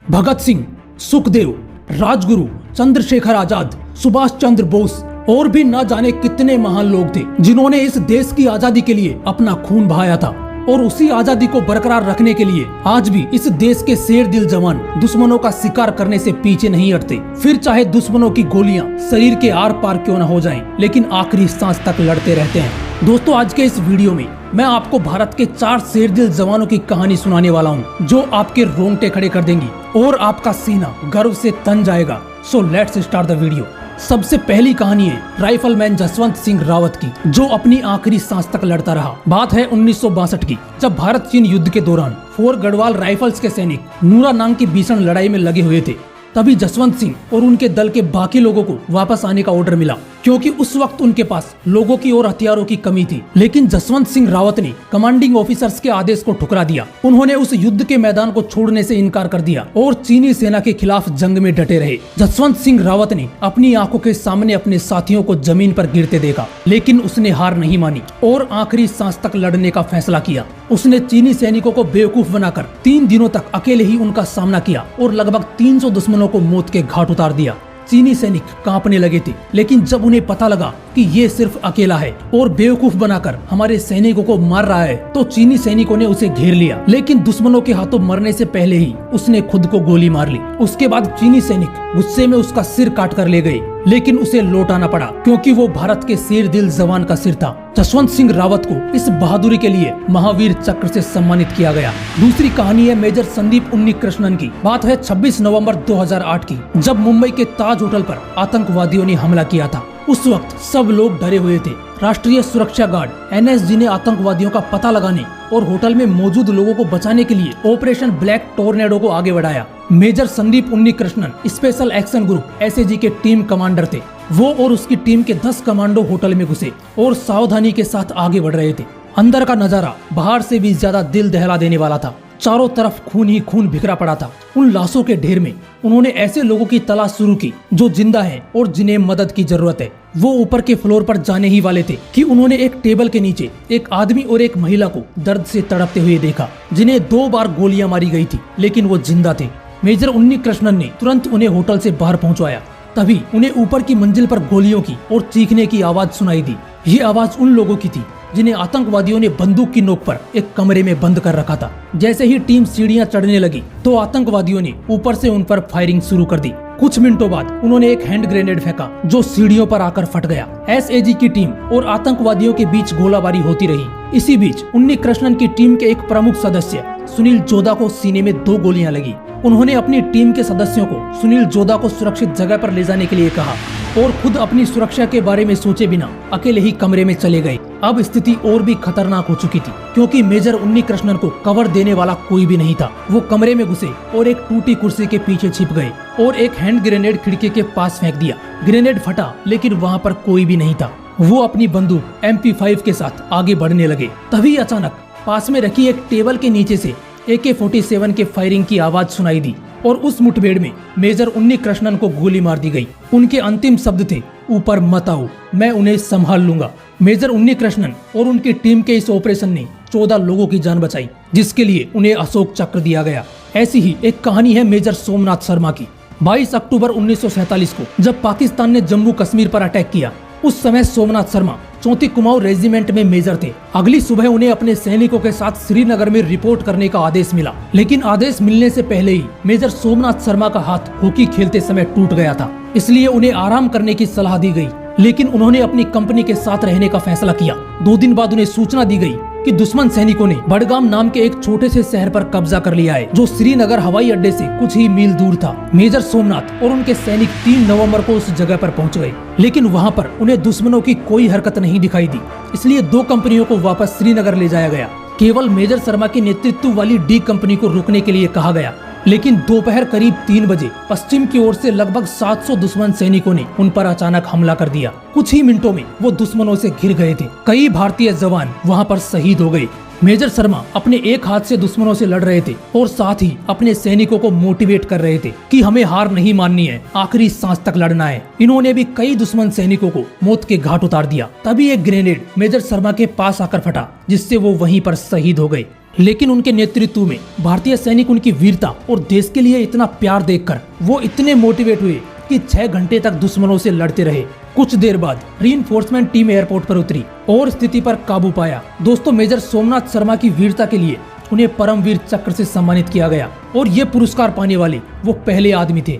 भगत सिंह, सुखदेव, राजगुरु, चंद्रशेखर आजाद, सुभाष चंद्र बोस और भी न जाने कितने महान लोग थे जिन्होंने इस देश की आजादी के लिए अपना खून बहाया था। और उसी आजादी को बरकरार रखने के लिए आज भी इस देश के शेर दिल जवान दुश्मनों का शिकार करने से पीछे नहीं हटते। फिर चाहे दुश्मनों की गोलियां शरीर के आर पार क्यों न हो जाएं, लेकिन आखिरी सांस तक लड़ते रहते हैं। दोस्तों, आज के इस वीडियो में मैं आपको भारत के 4 शेर दिल जवानों की कहानी सुनाने वाला हूं, जो आपके रोंगटे खड़े कर देंगी और आपका सीना गर्व से तन जाएगा। So let's start the video. सबसे पहली कहानी है राइफलमैन जसवंत सिंह रावत की, जो अपनी आखिरी सांस तक लड़ता रहा। बात है 1962 की, जब भारत चीन युद्ध के दौरान 4 गढ़वाल राइफल्स के सैनिक नूरानांग की भीषण लड़ाई में लगे हुए थे। तभी जसवंत सिंह और उनके दल के बाकी लोगों को वापस आने का ऑर्डर मिला, क्योंकि उस वक्त उनके पास लोगों की और हथियारों की कमी थी। लेकिन जसवंत सिंह रावत ने कमांडिंग ऑफिसर्स के आदेश को ठुकरा दिया। उन्होंने उस युद्ध के मैदान को छोड़ने से इनकार कर दिया और चीनी सेना के खिलाफ जंग में डटे रहे। जसवंत सिंह रावत ने अपनी आंखों के सामने अपने साथियों को जमीन पर गिरते देखा, लेकिन उसने हार नहीं मानी और आखिरी सांस तक लड़ने का फैसला किया। उसने चीनी सैनिकों को बेवकूफ बनाकर 3 दिनों तक अकेले ही उनका सामना किया और लगभग 300 दुश्मनों को मौत के घाट उतार दिया। चीनी सैनिक कांपने लगे थे, लेकिन जब उन्हें पता लगा कि ये सिर्फ अकेला है और बेवकूफ बनाकर हमारे सैनिकों को मार रहा है, तो चीनी सैनिकों ने उसे घेर लिया। लेकिन दुश्मनों के हाथों मरने से पहले ही उसने खुद को गोली मार ली। उसके बाद चीनी सैनिक गुस्से में उसका सिर काट कर ले गए, लेकिन उसे लौटाना पड़ा, क्योंकि वो भारत के शेर दिल जवान का सिर था। जसवंत सिंह रावत को इस बहादुरी के लिए महावीर चक्र से सम्मानित किया गया। दूसरी कहानी है मेजर संदीप उन्नीकृष्णन की। बात है 26 नवंबर 2008 की, जब मुंबई के ताज होटल पर आतंकवादियों ने हमला किया था। उस वक्त सब लोग डरे हुए थे। राष्ट्रीय सुरक्षा गार्ड NSG ने आतंकवादियों का पता लगाने और होटल में मौजूद लोगों को बचाने के लिए ऑपरेशन ब्लैक टोर्नेडो को आगे बढ़ाया। Major Sandeep Unnikrishnan special action group SAG के टीम कमांडर थे। वो और उसकी टीम के 10 कमांडो होटल में घुसे और सावधानी के साथ आगे बढ़ रहे थे। अंदर का नजारा बाहर से भी ज्यादा दिल दहला देने वाला था। चारों तरफ खून ही खून बिखरा पड़ा था। उन लाशों के ढेर में उन्होंने ऐसे लोगों की तलाश शुरू की जो जिंदा हैं और जिन्हें मदद की जरूरत है। वो ऊपर के फ्लोर पर जाने ही वाले थे कि उन्होंने एक टेबल के नीचे एक आदमी और एक महिला को दर्द से तड़पते हुए देखा, जिन्हें 2 बार गोलियां मारी गई थी, लेकिन वो जिंदा थे। मेजर उन्नीकृष्णन ने तुरंत उन्हें होटल से बाहर पहुंचाया। तभी उन्हें ऊपर की मंजिल पर गोलियों की और चीखने की आवाज सुनाई दी। ये आवाज उन लोगों की थी जिन्हें आतंकवादियों ने बंदूक की नोक पर एक कमरे में बंद कर रखा था। जैसे ही टीम सीढ़ियां चढ़ने लगी, तो आतंकवादियों ने ऊपर से उन पर फायरिंग शुरू कर दी। कुछ मिनटों बाद उन्होंने एक हैंड ग्रेनेड फेंका, जो सीढ़ियों पर आकर फट गया। SAG की टीम और आतंकवादियों के बीच गोलाबारी होती रही। इसी बीच उन्नीकृष्णन की टीम के एक प्रमुख सदस्य सुनील जोधा को सीने में 2 गोलियां लगी। उन्होंने अपनी टीम के सदस्यों को सुनील जोधा को सुरक्षित जगह पर ले जाने के लिए कहा और खुद अपनी सुरक्षा के बारे में सोचे बिना अकेले ही कमरे में चले गए। अब स्थिति और भी खतरनाक हो चुकी थी, क्योंकि मेजर उन्नीकृष्णन को कवर देने वाला कोई भी नहीं था। वो कमरे में घुसे और एक टूटी कुर्सी के पीछे छिप गए और एक हैंड ग्रेनेड खिड़की के पास फेंक दिया। ग्रेनेड फटा, लेकिन वहाँ पर कोई भी नहीं था। वो अपनी बंदूक MP5 के साथ आगे बढ़ने लगे। तभी अचानक पास में रखी एक टेबल के नीचे से AK-47 के फायरिंग की आवाज सुनाई दी और उस मुठभेड़ में मेजर उन्नीकृष्णन को गोली मार दी गई। उनके अंतिम शब्द थे, ऊपर मत आओ, मैं उन्हें संभाल लूंगा। मेजर उन्नीकृष्णन और उनकी टीम के इस ऑपरेशन ने 14 लोगों की जान बचाई, जिसके लिए उन्हें अशोक चक्र दिया गया। ऐसी ही एक कहानी है मेजर सोमनाथ शर्मा की। 22 अक्टूबर 1947 को जब पाकिस्तान ने जम्मू कश्मीर पर अटैक किया, उस समय सोमनाथ शर्मा 34 कुमाऊं रेजिमेंट में मेजर थे। अगली सुबह उन्हें अपने सैनिकों के साथ श्रीनगर में रिपोर्ट करने का आदेश मिला, लेकिन आदेश मिलने से पहले ही मेजर सोमनाथ शर्मा का हाथ हॉकी खेलते समय टूट गया था। इसलिए उन्हें आराम करने की सलाह दी गई, लेकिन उन्होंने अपनी कंपनी के साथ रहने का फैसला किया। 2 दिन बाद उन्हें सूचना दी गई कि दुश्मन सैनिकों ने बडगाम नाम के एक छोटे से शहर पर कब्जा कर लिया है, जो श्रीनगर हवाई अड्डे से कुछ ही मील दूर था। मेजर सोमनाथ और उनके सैनिक 3 नवंबर को उस जगह पर पहुंच गए, लेकिन वहां पर उन्हें दुश्मनों की कोई हरकत नहीं दिखाई दी। इसलिए 2 कंपनियों को वापस श्रीनगर ले जाया गया। केवल मेजर शर्मा के नेतृत्व वाली D कंपनी को रुकने के लिए कहा गया, लेकिन दोपहर करीब 3 बजे पश्चिम की ओर से लगभग 700 दुश्मन सैनिकों ने उन पर अचानक हमला कर दिया। कुछ ही मिनटों में वो दुश्मनों से घिर गए थे। कई भारतीय जवान वहां पर शहीद हो गए। मेजर शर्मा अपने एक हाथ से दुश्मनों से लड़ रहे थे और साथ ही अपने सैनिकों को मोटिवेट कर रहे थे कि हमें हार नहीं माननी है, आखिरी सांस तक लड़ना है। इन्होंने भी कई दुश्मन सैनिकों को मौत के घाट उतार दिया। तभी एक ग्रेनेड मेजर शर्मा के पास आकर फटा, जिससे वो वहीं पर शहीद हो गए। लेकिन उनके नेतृत्व में भारतीय सैनिक उनकी वीरता और देश के लिए इतना प्यार देखकर वो इतने मोटिवेट हुए कि 6 घंटे तक दुश्मनों से लड़ते रहे। कुछ देर बाद रीइंफोर्समेंट टीम एयरपोर्ट पर उतरी और स्थिति पर काबू पाया। दोस्तों, मेजर सोमनाथ शर्मा की वीरता के लिए उन्हें परमवीर चक्र से सम्मानित किया गया और ये पुरस्कार पाने वाले वो पहले आदमी थे।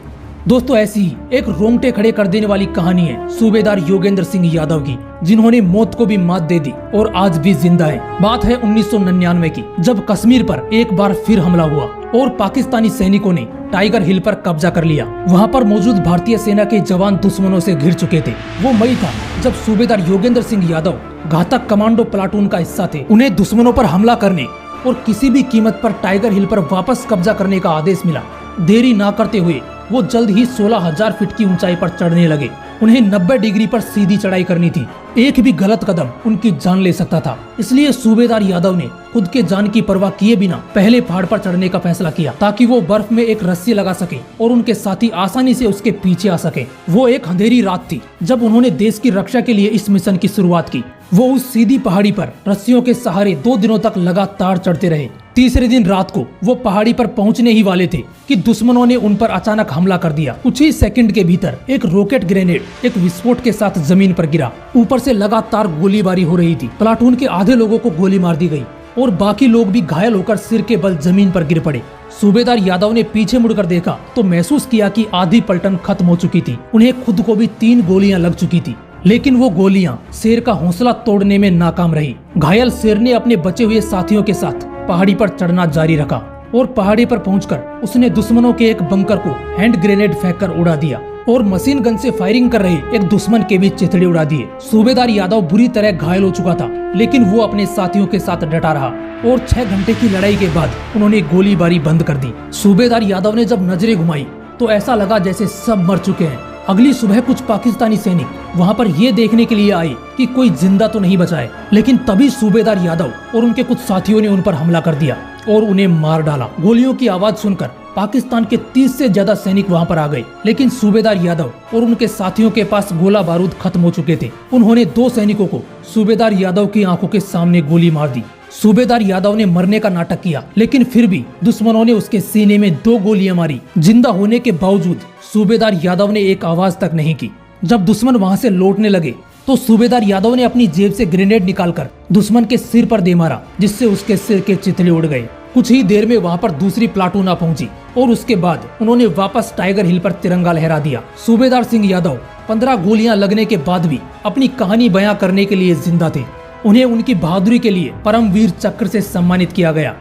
दोस्तों, ऐसी ही एक रोंगटे खड़े कर देने वाली कहानी है सूबेदार योगेंद्र सिंह यादव की, जिन्होंने मौत को भी मात दे दी और आज भी जिंदा है। बात है 1999 की, जब कश्मीर पर एक बार फिर हमला हुआ और पाकिस्तानी सैनिकों ने टाइगर हिल पर कब्जा कर लिया। वहां पर मौजूद भारतीय सेना के जवान दुश्मनों से घिर चुके थे। वो मई था जब सूबेदार योगेंद्र सिंह यादव घातक कमांडो प्लाटून का हिस्सा थे। उन्हें दुश्मनों पर हमला करने और किसी भी कीमत पर टाइगर हिल पर वापस कब्जा करने का आदेश मिला। देरी ना करते हुए वो जल्द ही 16,000 फीट की ऊंचाई पर चढ़ने लगे। उन्हें 90 डिग्री पर सीधी चढ़ाई करनी थी। एक भी गलत कदम उनकी जान ले सकता था। इसलिए सूबेदार यादव ने खुद के जान की परवाह किए बिना पहले पहाड़ पर चढ़ने का फैसला किया, ताकि वो बर्फ में एक रस्सी लगा सके और उनके साथी आसानी से उसके पीछे आ सके। वो एक अंधेरी रात थी जब उन्होंने देश की रक्षा के लिए इस मिशन की शुरुआत की। वो उस सीधी पहाड़ी पर रस्सियों के सहारे 2 दिनों तक लगातार चढ़ते रहे। तीसरे दिन रात को वो पहाड़ी पर पहुंचने ही वाले थे कि दुश्मनों ने उन पर अचानक हमला कर दिया। कुछ ही सेकंड के भीतर एक रॉकेट ग्रेनेड एक विस्फोट के साथ जमीन पर गिरा। ऊपर से लगातार गोलीबारी हो रही थी। प्लाटून के आधे लोगों को गोली मार दी गई और बाकी लोग भी घायल होकर सिर के बल जमीन पर गिर पड़े। सूबेदार यादव ने पीछे मुड़कर देखा तो महसूस किया कि आधी पलटन खत्म हो चुकी थी। उन्हें खुद को भी 3 गोलियां लग चुकी थी, लेकिन वो गोलियां शेर का हौसला तोड़ने में नाकाम रही। घायल शेर ने अपने बचे हुए साथियों के साथ पहाड़ी पर चढ़ना जारी रखा और पहाड़ी पर पहुंचकर उसने दुश्मनों के एक बंकर को हैंड ग्रेनेड फेंककर उड़ा दिया और मशीन गन से फायरिंग कर रहे एक दुश्मन के भी चिथड़े उड़ा दिए। सूबेदार यादव बुरी तरह घायल हो चुका था, लेकिन वो अपने साथियों के साथ डटा रहा और 6 घंटे की लड़ाई के बाद उन्होंने गोलीबारी बंद कर दी। सूबेदार यादव ने जब नजरें घुमाई तो ऐसा लगा जैसे सब मर चुके हैं। अगली सुबह कुछ पाकिस्तानी सैनिक वहां पर ये देखने के लिए आए कि कोई जिंदा तो नहीं बचा है, लेकिन तभी सूबेदार यादव और उनके कुछ साथियों ने उन पर हमला कर दिया और उन्हें मार डाला। गोलियों की आवाज सुनकर पाकिस्तान के 30 से ज्यादा सैनिक वहां पर आ गए, लेकिन सूबेदार यादव और उनके साथियों के पास गोला बारूद खत्म हो चुके थे। उन्होंने 2 सैनिकों को सूबेदार यादव की आंखों के सामने गोली मार दी। सूबेदार यादव ने मरने का नाटक किया, लेकिन फिर भी दुश्मनों ने उसके सीने में 2 गोलियां मारी। जिंदा होने के बावजूद सूबेदार यादव ने एक आवाज तक नहीं की। जब दुश्मन वहां से लौटने लगे तो सूबेदार यादव ने अपनी जेब से ग्रेनेड निकालकर दुश्मन के सिर पर दे मारा, जिससे उसके सिर के चिथड़े उड़ गए। कुछ ही देर में वहां पर दूसरी प्लाटून आ पहुंची और उसके बाद उन्होंने वापस टाइगर हिल पर तिरंगा लहरा दिया। सूबेदार सिंह यादव 15 गोलियां लगने के बाद भी अपनी कहानी बयां करने के लिए जिंदा थे। उन्हें उनकी बहादुरी के लिए परमवीर चक्र से सम्मानित किया गया।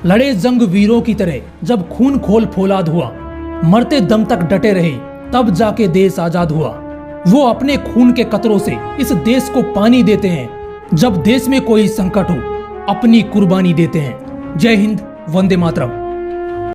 लड़े जंग वीरों की तरह जब खून खोल फौलाद हुआ, मरते दम तक डटे रहे, तब जाके देश आजाद हुआ। वो अपने खून के कतरों से इस देश को पानी देते हैं। जब देश में कोई संकट हो, अपनी कुर्बानी देते हैं। जय हिंद, वंदे मातरम।